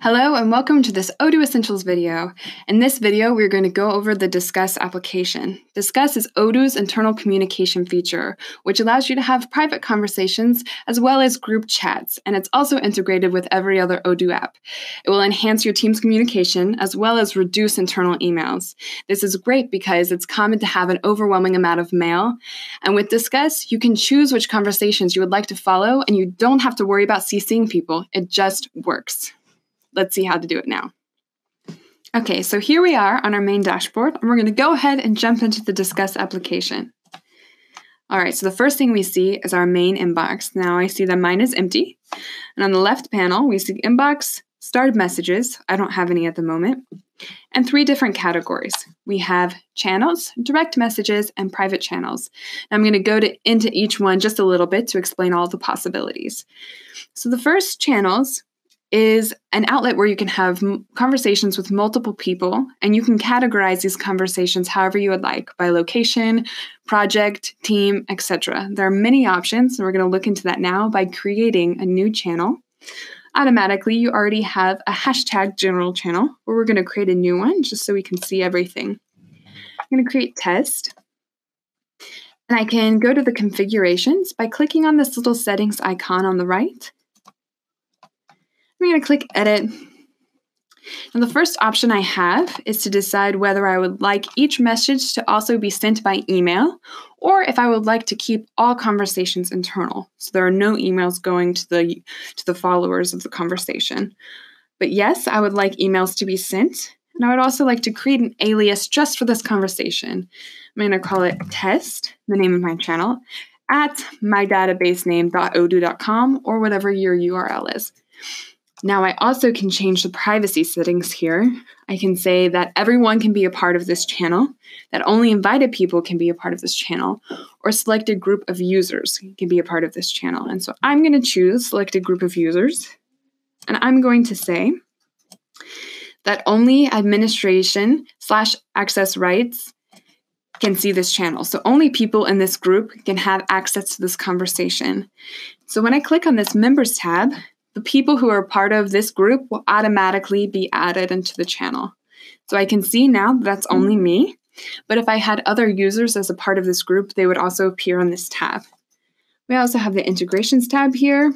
Hello and welcome to this Odoo Essentials video. In this video, we're going to go over the Discuss application. Discuss is Odoo's internal communication feature, which allows you to have private conversations as well as group chats, and it's also integrated with every other Odoo app. It will enhance your team's communication as well as reduce internal emails. This is great because it's common to have an overwhelming amount of mail, and with Discuss, you can choose which conversations you would like to follow, and you don't have to worry about CCing people. It just works. Let's see how to do it now. Okay, so here we are on our main dashboard, and we're going to go ahead and jump into the Discuss application. All right, so the first thing we see is our main inbox. Now I see that mine is empty. And on the left panel, we see inbox, starred messages. I don't have any at the moment. And 3 different categories. We have channels, direct messages, and private channels. And I'm going to go into each one just a little bit to explain all the possibilities. So the first channels is an outlet where you can have conversations with multiple people, and you can categorize these conversations however you would like, by location, project, team, etc. There are many options, and we're going to look into that now by creating a new channel. Automatically, you already have a hashtag general channel, where we're going to create a new one just so we can see everything. I'm going to create test, and I can go to the configurations by clicking on this little settings icon on the right. I'm going to click Edit. And the first option I have is to decide whether I would like each message to also be sent by email, or if I would like to keep all conversations internal, so there are no emails going to the followers of the conversation. But yes, I would like emails to be sent, and I would also like to create an alias just for this conversation. I'm going to call it test, the name of my channel, at mydatabasename.odoo.com, or whatever your URL is. Now I also can change the privacy settings here. I can say that everyone can be a part of this channel, that only invited people can be a part of this channel, or selected group of users can be a part of this channel. And so I'm going to choose selected group of users, and I'm going to say that only administration/access rights can see this channel. So only people in this group can have access to this conversation. So when I click on this Members tab, the people who are part of this group will automatically be added into the channel. So I can see now that's only me, but if I had other users as a part of this group, they would also appear on this tab. We also have the Integrations tab here,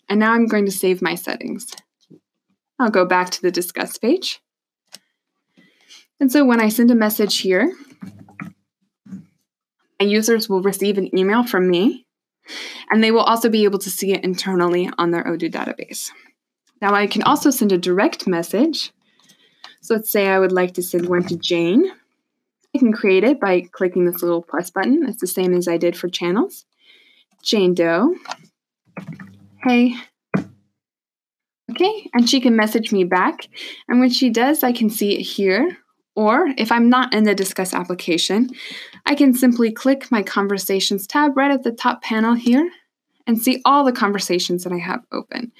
and now I'm going to save my settings. I'll go back to the Discuss page. And so when I send a message here, my users will receive an email from me, and they will also be able to see it internally on their Odoo database. Now I can also send a direct message. So let's say I would like to send one to Jane. I can create it by clicking this little plus button. It's the same as I did for channels. Jane Doe. Hey. Okay, and she can message me back. And when she does, I can see it here. Or if I'm not in the Discuss application, I can simply click my Conversations tab right at the top panel here and see all the conversations that I have open.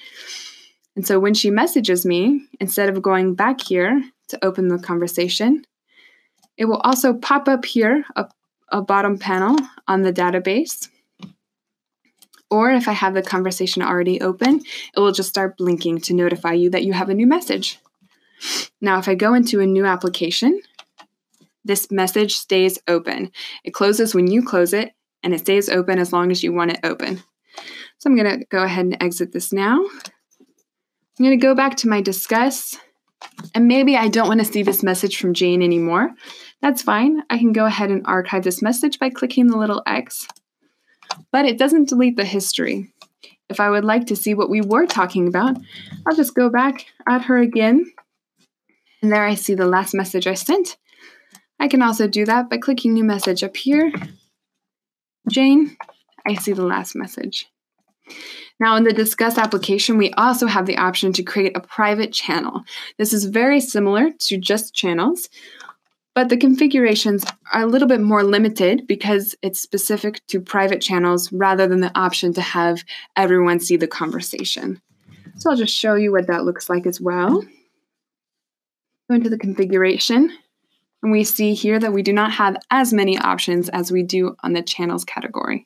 And so when she messages me, instead of going back here to open the conversation, it will also pop up here, a bottom panel on the database. Or if I have the conversation already open, it will just start blinking to notify you that you have a new message. Now, if I go into a new application, this message stays open. It closes when you close it, and it stays open as long as you want it open. So I'm going to go ahead and exit this now. I'm going to go back to my Discuss, and maybe I don't want to see this message from Jane anymore. That's fine. I can go ahead and archive this message by clicking the little X, but it doesn't delete the history. If I would like to see what we were talking about, I'll just go back at her again. And there I see the last message I sent. I can also do that by clicking New Message up here. Jane, I see the last message. Now in the Discuss application, we also have the option to create a private channel. This is very similar to just channels, but the configurations are a little bit more limited because it's specific to private channels rather than the option to have everyone see the conversation. So I'll just show you what that looks like as well. Go into the configuration, and we see here that we do not have as many options as we do on the channels category.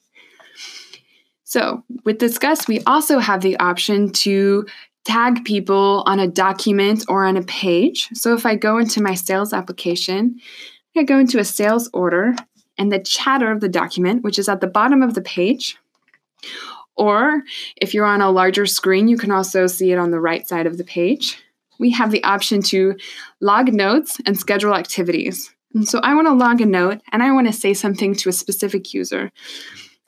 So with Discuss, we also have the option to tag people on a document or on a page. So if I go into my sales application, I go into a sales order and the chatter of the document, which is at the bottom of the page. Or if you're on a larger screen, you can also see it on the right side of the page. We have the option to log notes and schedule activities. And so I want to log a note and I want to say something to a specific user.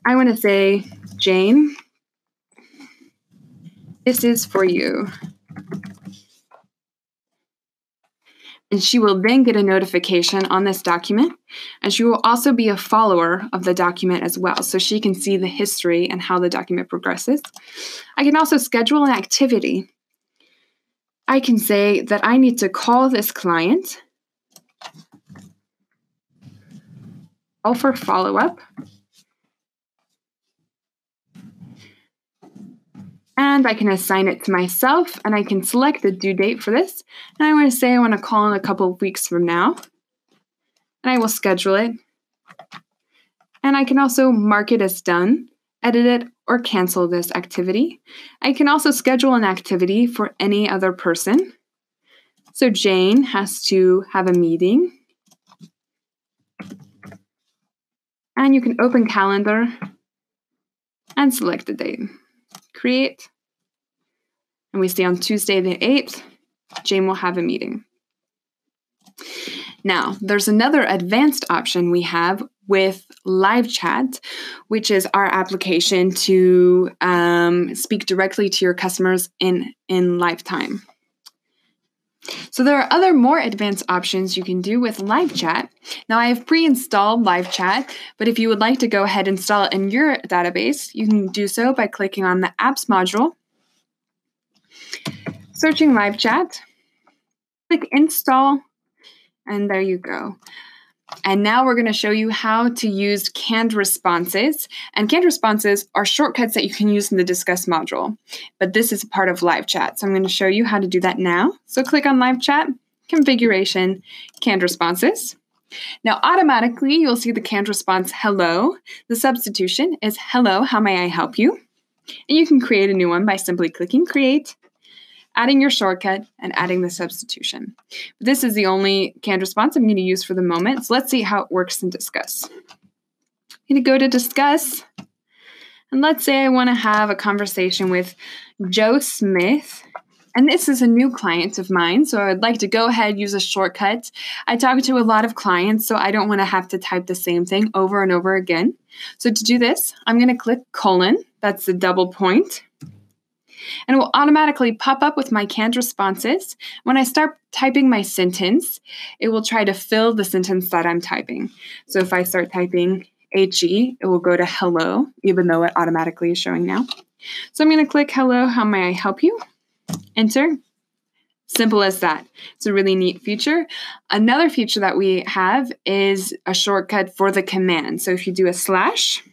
I want to say, Jane, this is for you. And she will then get a notification on this document, and she will also be a follower of the document as well, so she can see the history and how the document progresses. I can also schedule an activity. I can say that I need to call this client, call for follow-up, and I can assign it to myself, and I can select the due date for this. And I want to say I want to call in a couple of weeks from now, and I will schedule it. And I can also mark it as done, edit it, or cancel this activity. I can also schedule an activity for any other person. So Jane has to have a meeting. And you can open calendar and select the date. Create. And we see on Tuesday the 8th, Jane will have a meeting. Now, there's another advanced option we have with live chat, which is our application to speak directly to your customers in live time. So there are other more advanced options you can do with live chat. Now, I have pre-installed live chat, but if you would like to go ahead and install it in your database, you can do so by clicking on the apps module, searching live chat, click install, and there you go. And now we're going to show you how to use canned responses. And canned responses are shortcuts that you can use in the Discuss module. But this is a part of live chat. So I'm going to show you how to do that now. So click on live chat, configuration, canned responses. Now automatically you'll see the canned response, hello. The substitution is hello, how may I help you? And you can create a new one by simply clicking create, adding your shortcut, and adding the substitution. This is the only canned response I'm going to use for the moment, so let's see how it works in Discuss. I'm going to go to Discuss, and let's say I want to have a conversation with Joe Smith, and this is a new client of mine, so I would like to go ahead and use a shortcut. I talk to a lot of clients, so I don't want to have to type the same thing over and over again. So to do this, I'm going to click colon, that's the double point, and it will automatically pop up with my canned responses. When I start typing my sentence, it will try to fill the sentence that I'm typing. So if I start typing HE, it will go to hello, even though it automatically is showing now. So I'm going to click hello, how may I help you? Enter. Simple as that. It's a really neat feature. Another feature that we have is a shortcut for the command. So if you do a slash,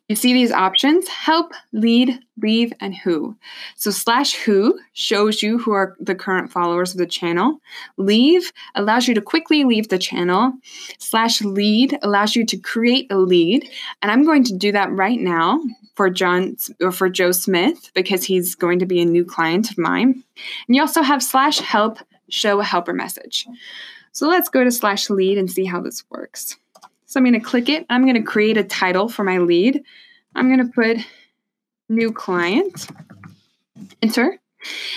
you see these options, help, lead, leave, and who. So slash who shows you who are the current followers of the channel. Leave allows you to quickly leave the channel. Slash lead allows you to create a lead. And I'm going to do that right now for Joe Smith because he's going to be a new client of mine. And you also have slash help, show a helper message. So let's go to slash lead and see how this works. So I'm going to click it. I'm going to create a title for my lead. I'm going to put new client, enter.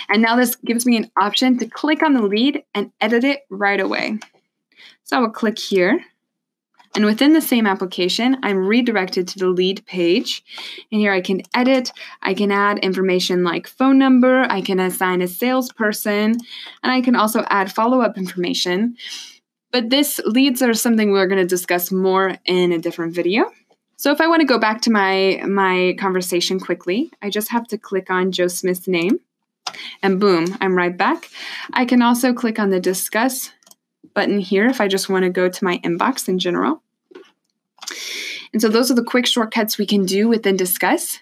And now this gives me an option to click on the lead and edit it right away. So I will click here. And within the same application, I'm redirected to the lead page. And here I can edit. I can add information like phone number. I can assign a salesperson. And I can also add follow-up information. But this leads are something we're going to discuss more in a different video. So if I want to go back to my conversation quickly, I just have to click on Joe Smith's name, and boom, I'm right back. I can also click on the Discuss button here if I just want to go to my inbox in general. And so those are the quick shortcuts we can do within Discuss.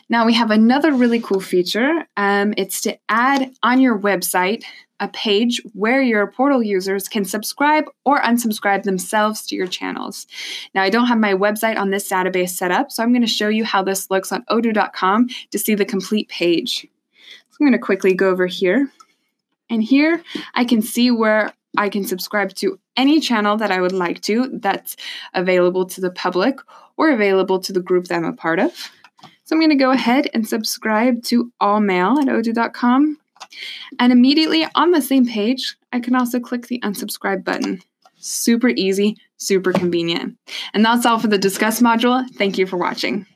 Now we have another really cool feature. It's to add on your website a page where your portal users can subscribe or unsubscribe themselves to your channels. Now, I don't have my website on this database set up, so I'm going to show you how this looks on odoo.com to see the complete page. I'm going to quickly go over here. And here I can see where I can subscribe to any channel that I would like to that's available to the public or available to the group that I'm a part of. So I'm going to go ahead and subscribe to all mail at odoo.com. And immediately on the same page, I can also click the unsubscribe button. Super easy, super convenient. And that's all for the Discuss module. Thank you for watching.